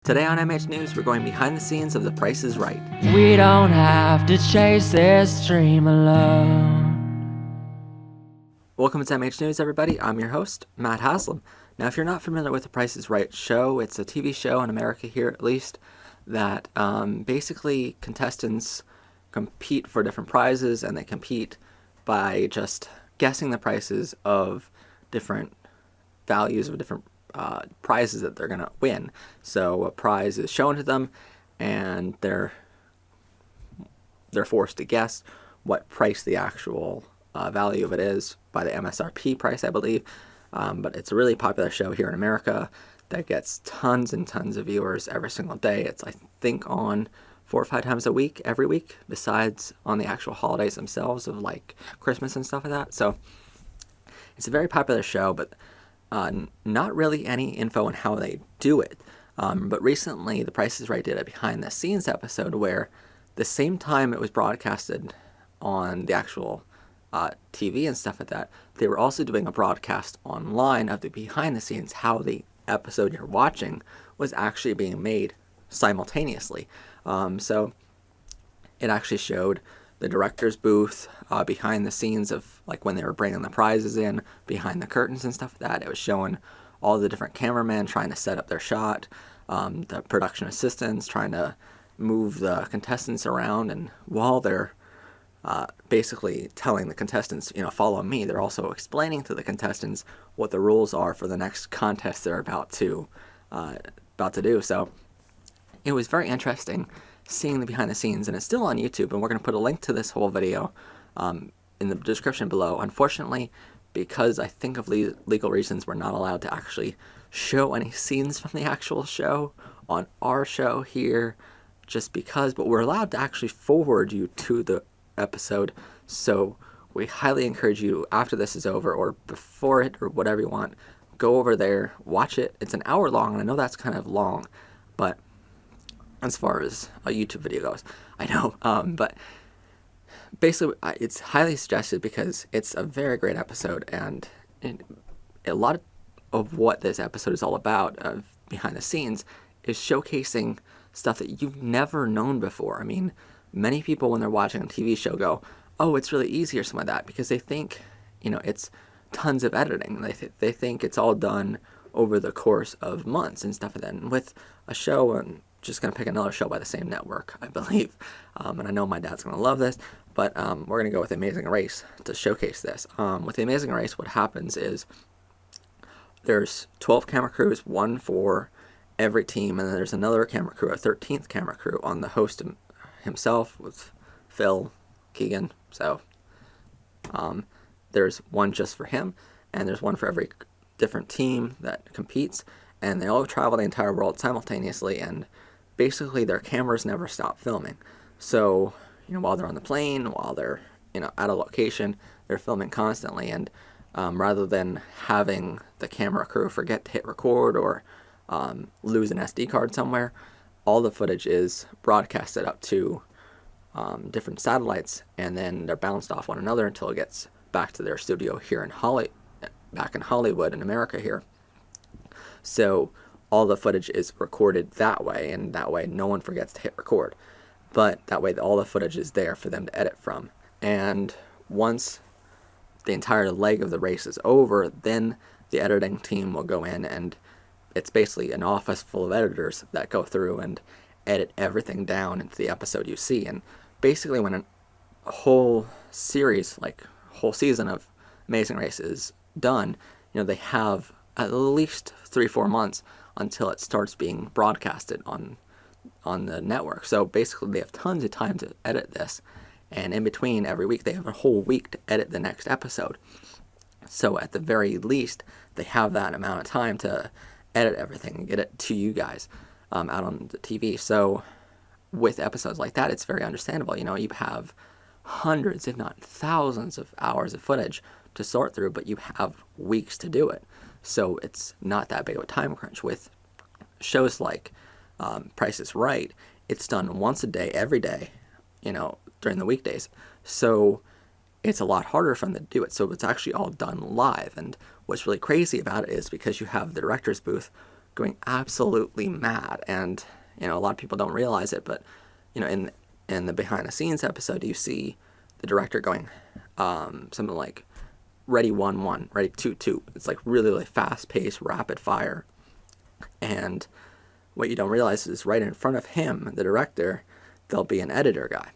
Today on MH News, we're going behind the scenes of The Price is Right. We don't have to chase this dream alone. Welcome to MH News, everybody. I'm your host, Matt Haslam. Now, if you're not familiar with The Price is Right show, it's a TV show in America here, at least, that basically contestants compete for different prizes, and they compete by just guessing the prices of different values of different prizes that they're going to win. So a prize is shown to them, and they're forced to guess what price the actual value of it is by the MSRP price, I believe. But it's a really popular show here in America that gets tons and tons of viewers every single day. It's, I think, on 4 or 5 times a week, every week, besides on the actual holidays themselves of like Christmas and stuff like that. So it's a very popular show, but not really any info on how they do it. But recently, The Price is Right did a behind-the-scenes episode where the same time it was broadcasted on the actual TV and stuff like that, they were also doing a broadcast online of the behind-the-scenes, how the episode you're watching was actually being made simultaneously. So it actually showed the director's booth behind the scenes of like when they were bringing the prizes in, behind the curtains and stuff like that. It was showing all the different cameramen trying to set up their shot, the production assistants trying to move the contestants around, and while they're basically telling the contestants, follow me, they're also explaining to the contestants what the rules are for the next contest they're about to do. So it was very interesting seeing the behind the scenes, and it's still on YouTube, and we're going to put a link to this whole video in the description below. Unfortunately, because I think of legal reasons, we're not allowed to actually show any scenes from the actual show on our show here, just because, but we're allowed to actually forward you to the episode. So we highly encourage you, after this is over or before it or whatever you want, go over there, watch it. It's an hour long, and I know that's kind of long, but as far as a YouTube video goes, I know, but basically it's highly suggested because it's a very great episode, and a lot of what this episode is all about, of behind the scenes, is showcasing stuff that you've never known before. I mean, many people when they're watching a TV show go, oh, it's really easy or something like that, because they think, it's tons of editing. They think it's all done over the course of months and stuff like that. And with a show, and just going to pick another show by the same network, I believe, and I know my dad's going to love this, but we're going to go with Amazing Race to showcase this. With The Amazing Race, what happens is there's 12 camera crews, one for every team, and then there's another camera crew, a 13th camera crew on the host himself with Phil Keegan. So there's one just for him, and there's one for every different team that competes, and they all travel the entire world simultaneously, and basically their cameras never stop filming. So while they're on the plane, while they're at a location, they're filming constantly, and rather than having the camera crew forget to hit record or lose an SD card somewhere, all the footage is broadcasted up to different satellites, and then they're bounced off one another until it gets back to their studio here back in Hollywood in America here. So all the footage is recorded that way, and that way no one forgets to hit record. But that way all the footage is there for them to edit from. And once the entire leg of the race is over, then the editing team will go in, and it's basically an office full of editors that go through and edit everything down into the episode you see. And basically when a whole series, like whole season of Amazing Race is done, they have at least 3-4 months until it starts being broadcasted on the network. So basically they have tons of time to edit this, and in between every week they have a whole week to edit the next episode. So at the very least they have that amount of time to edit everything and get it to you guys out on the TV. So with episodes like that, it's very understandable. You have hundreds, if not thousands of hours of footage to sort through, but you have weeks to do it. So it's not that big of a time crunch. With shows like Price is Right, it's done once a day, every day, during the weekdays. So it's a lot harder for them to do it. So it's actually all done live. And what's really crazy about it is because you have the director's booth going absolutely mad. And, a lot of people don't realize it, but, in the behind the scenes episode, you see the director going something like ready 1-1, ready 2-2. It's like really, really fast paced, rapid fire. And what you don't realize is right in front of him, the director, there'll be an editor guy.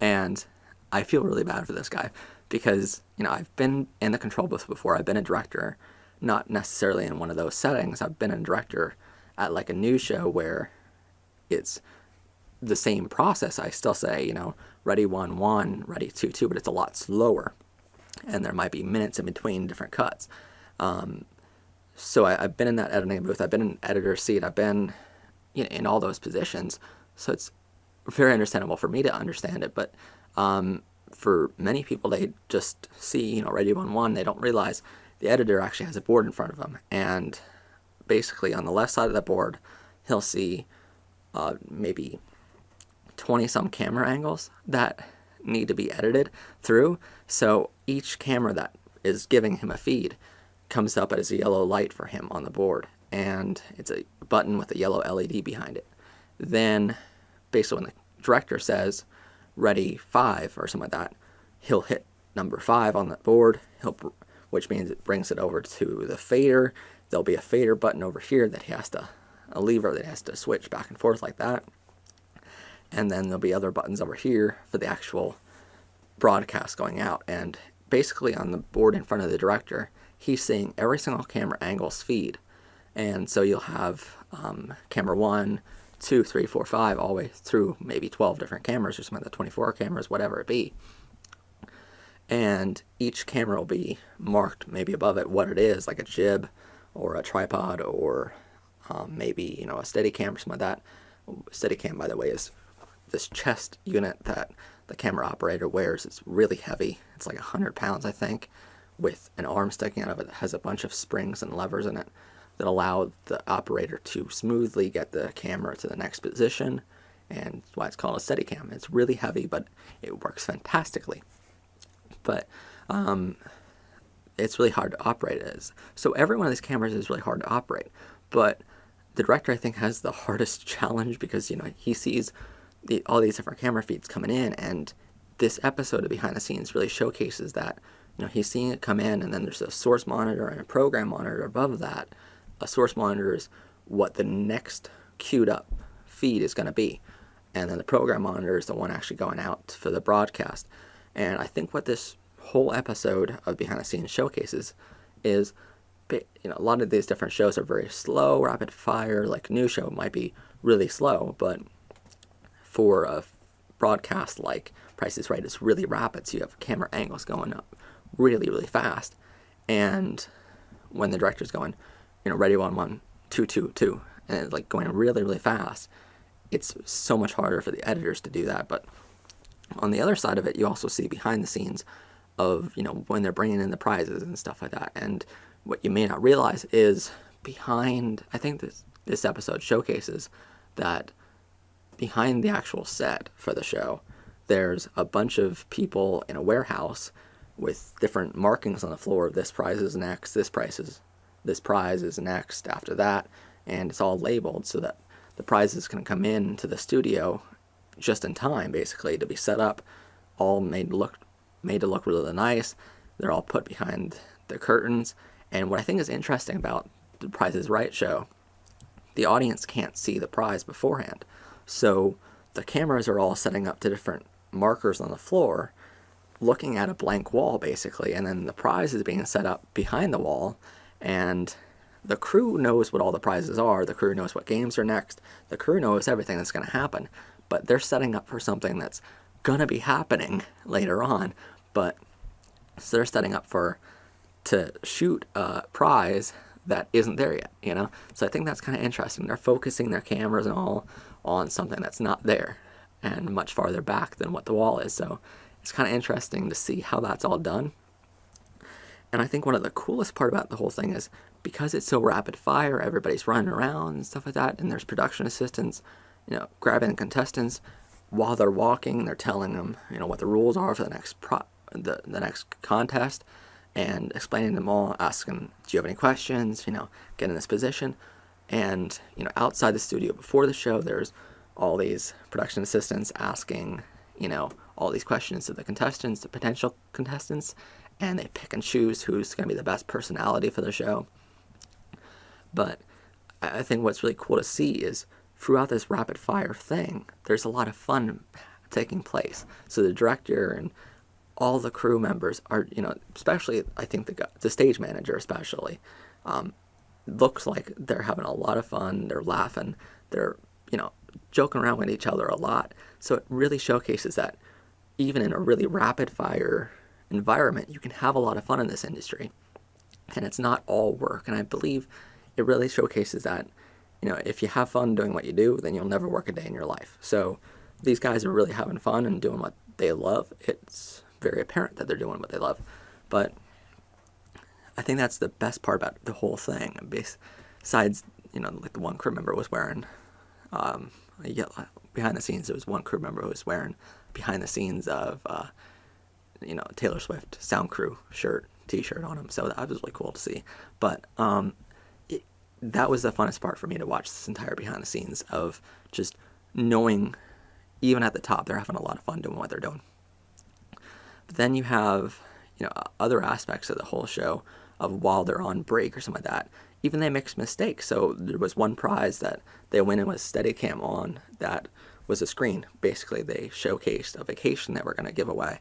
And I feel really bad for this guy because, I've been in the control booth before. I've been a director, not necessarily in one of those settings. I've been a director at like a news show where it's the same process. I still say, ready 1-1, ready 2-2, but it's a lot slower. And there might be minutes in between different cuts. So I've been in that editing booth. I've been in editor's seat. I've been in all those positions. So it's very understandable for me to understand it. But for many people, they just see, ready 1-1. They don't realize the editor actually has a board in front of them. And basically on the left side of the board, he'll see maybe 20-some camera angles that need to be edited through. So each camera that is giving him a feed comes up as a yellow light for him on the board, and it's a button with a yellow LED behind it. Then basically when the director says ready 5 or something like that, he'll hit number 5 on the board, which means it brings it over to the fader. There'll be a fader button over here that a lever that he has to switch back and forth like that. And then there'll be other buttons over here for the actual broadcast going out. And basically on the board in front of the director, he's seeing every single camera angle's feed. And so you'll have camera 1, 2, 3, 4, 5, all the way through maybe 12 different cameras or something, the 24 cameras, whatever it be. And each camera will be marked maybe above it what it is, like a jib or a tripod or maybe, a Steadicam or something like that. Steadicam, by the way, is this chest unit that the camera operator wears. It's really heavy. It's like 100 pounds, I think, with an arm sticking out of it that has a bunch of springs and levers in it that allow the operator to smoothly get the camera to the next position, and that's why it's called a Steadicam. It's really heavy, but it works fantastically. But it's really hard to operate as. So every one of these cameras is really hard to operate. But the director, I think, has the hardest challenge because, he sees all these different camera feeds coming in, and this episode of Behind the Scenes really showcases that. He's seeing it come in, and then there's a source monitor and a program monitor above that. A source monitor is what the next queued up feed is going to be, and then the program monitor is the one actually going out for the broadcast. And I think what this whole episode of Behind the Scenes showcases is, a lot of these different shows are very slow, rapid fire. Like a news show might be really slow, but for a broadcast like Price is Right, it's really rapid. So you have camera angles going up really, really fast. And when the director's going, ready 1-1, 2-2, and it's like going really, really fast, it's so much harder for the editors to do that. But on the other side of it, you also see behind the scenes of, when they're bringing in the prizes and stuff like that. And what you may not realize is I think this episode showcases that behind the actual set for the show, there's a bunch of people in a warehouse with different markings on the floor. This prize is next, this prize is next after that, and it's all labeled so that the prizes can come in to the studio just in time, basically, to be set up, all made to look really nice. They're all put behind the curtains. And what I think is interesting about the Price is Right show, the audience can't see the prize beforehand. So the cameras are all setting up to different markers on the floor, looking at a blank wall, basically. And then the prize is being set up behind the wall, and the crew knows what all the prizes are. The crew knows what games are next. The crew knows everything that's going to happen. But they're setting up for something that's going to be happening later on. But so they're setting up to shoot a prize that isn't there yet, So I think that's kind of interesting. They're focusing their cameras and all on something that's not there and much farther back than what the wall is. So it's kind of interesting to see how that's all done. And I think one of the coolest part about the whole thing is because it's so rapid fire, everybody's running around and stuff like that, and there's production assistants, grabbing contestants while they're walking. They're telling them, what the rules are for the next the next contest, and explaining them all, asking, do you have any questions, get in this position. And, outside the studio before the show, there's all these production assistants asking, all these questions to the contestants, the potential contestants, and they pick and choose who's going to be the best personality for the show. But I think what's really cool to see is throughout this rapid fire thing, there's a lot of fun taking place. So the director and all the crew members are, especially I think the stage manager especially, looks like they're having a lot of fun. They're laughing. They're, joking around with each other a lot. So it really showcases that even in a really rapid fire environment, you can have a lot of fun in this industry. And it's not all work. And I believe it really showcases that, if you have fun doing what you do, then you'll never work a day in your life. So these guys are really having fun and doing what they love. It's very apparent that they're doing what they love. But I think that's the best part about the whole thing. Besides, like the one crew member was wearing, behind the scenes, there was one crew member who was wearing behind the scenes of, Taylor Swift Sound Crew t-shirt on him. So that was really cool to see. But that was the funnest part for me to watch this entire behind the scenes of just knowing, even at the top, they're having a lot of fun doing what they're doing. But then you have, other aspects of the whole show of while they're on break or something like that. Even they mix mistakes. So there was one prize that they went in with Steadicam on that was a screen. Basically, they showcased a vacation that we're going to give away.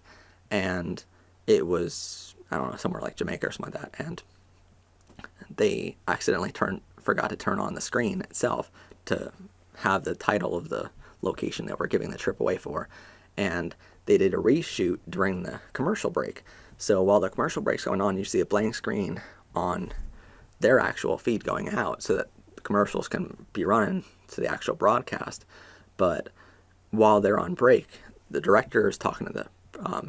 And it was, I don't know, somewhere like Jamaica or something like that. And they accidentally forgot to turn on the screen itself to have the title of the location that we're giving the trip away for. And they did a reshoot during the commercial break. So while the commercial break's going on, you see a blank screen on their actual feed going out so that the commercials can be running to the actual broadcast. But while they're on break, the director is talking to the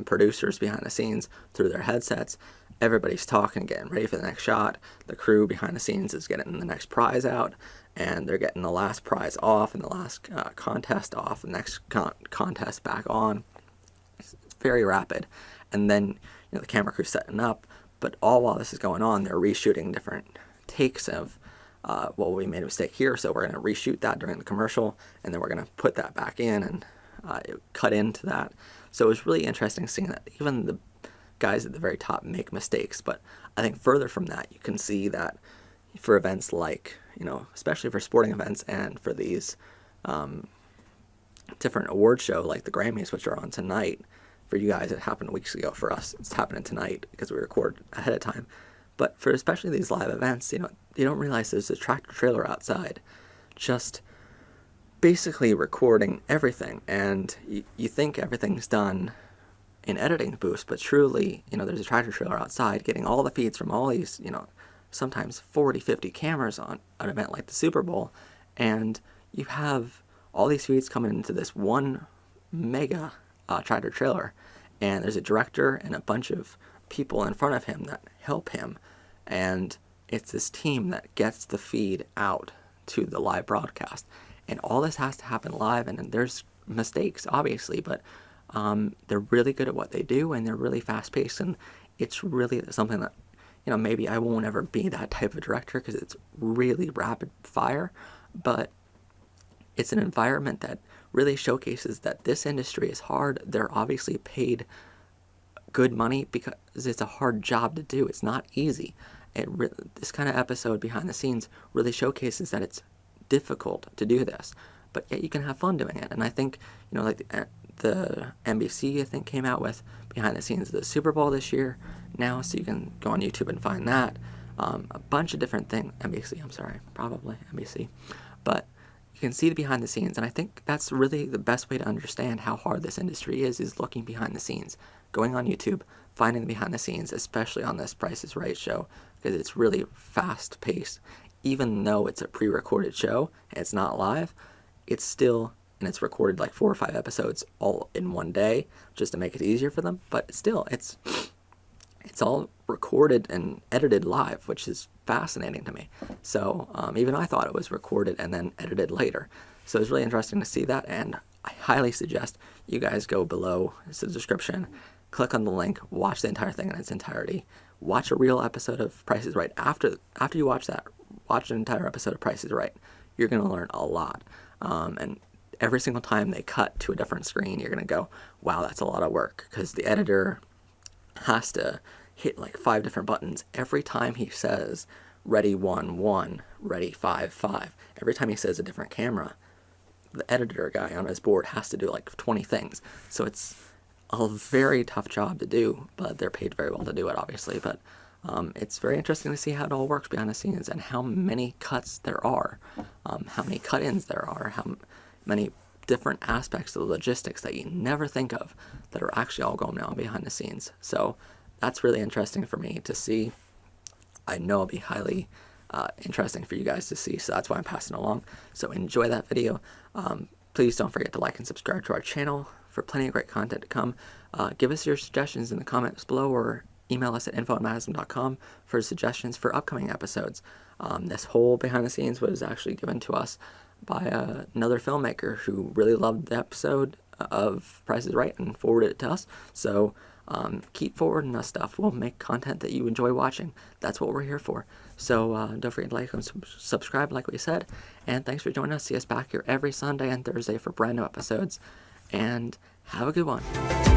producers behind the scenes through their headsets. Everybody's talking, getting ready for the next shot. The crew behind the scenes is getting the next prize out, and they're getting the last prize off and the last contest off, the next contest back on. It's very rapid. And then the camera crew's setting up, but all while this is going on, they're reshooting different takes of, we made a mistake here, so we're going to reshoot that during the commercial, and then we're going to put that back in and cut into that. So it was really interesting seeing that even the guys at the very top make mistakes. But I think further from that, you can see that for events like, especially for sporting events and for these different award show like the Grammys, which are on tonight. For you guys, it happened weeks ago. For us, it's happening tonight because we record ahead of time. But for especially these live events, you don't realize there's a tractor trailer outside just basically recording everything. And you think everything's done in editing booths, but truly, there's a tractor trailer outside getting all the feeds from all these, sometimes 40, 50 cameras on an event like the Super Bowl. And you have all these feeds coming into this one mega tractor trailer, and there's a director and a bunch of people in front of him that help him, and it's this team that gets the feed out to the live broadcast. And all this has to happen live, and there's mistakes obviously, but they're really good at what they do, and they're really fast paced, and it's really something that maybe I won't ever be that type of director because it's really rapid fire, but it's an environment that really showcases that this industry is hard. They're obviously paid good money because it's a hard job to do. It's not easy. This kind of episode behind the scenes really showcases that it's difficult to do this, but yet you can have fun doing it. And I think, like the NBC, I think, came out with behind the scenes of the Super Bowl this year now, so you can go on YouTube and find that. A bunch of different things. Probably NBC. But you can see the behind the scenes, and I think that's really the best way to understand how hard this industry is looking behind the scenes. Going on YouTube, finding the behind the scenes, especially on this Price is Right show, because it's really fast paced. Even though it's a pre-recorded show and it's not live, it's still, and it's recorded like 4 or 5 episodes all in one day just to make it easier for them, but still, it's all recorded and edited live, which is fascinating to me. So even I thought it was recorded and then edited later. So it's really interesting to see that, and I highly suggest you guys go below the description, click on the link, watch the entire thing in its entirety, watch a real episode of Price is Right. After you watch that, watch an entire episode of Price is Right. You're going to learn a lot. And every single time they cut to a different screen, you're going to go, wow, that's a lot of work, because the editor has to hit like 5 different buttons every time he says ready 1 1, ready 5 5. Every time he says a different camera, the editor guy on his board has to do like 20 things. So it's a very tough job to do, but they're paid very well to do it, obviously. But it's very interesting to see how it all works behind the scenes and how many cuts there are, how many cut-ins there are, how many different aspects of the logistics that you never think of that are actually all going on behind the scenes. So that's really interesting for me to see. I know it'll be highly interesting for you guys to see, so that's why I'm passing along. So enjoy that video. Please don't forget to like and subscribe to our channel for plenty of great content to come. Give us your suggestions in the comments below, or email us at info@MHNews.com for suggestions for upcoming episodes. This whole behind the scenes was actually given to us by another filmmaker who really loved the episode of Price is Right and forwarded it to us. So keep forwarding us stuff. We'll make content that you enjoy watching. That's what we're here for. So don't forget to like and subscribe, like we said. And thanks for joining us. See us back here every Sunday and Thursday for brand new episodes. And have a good one.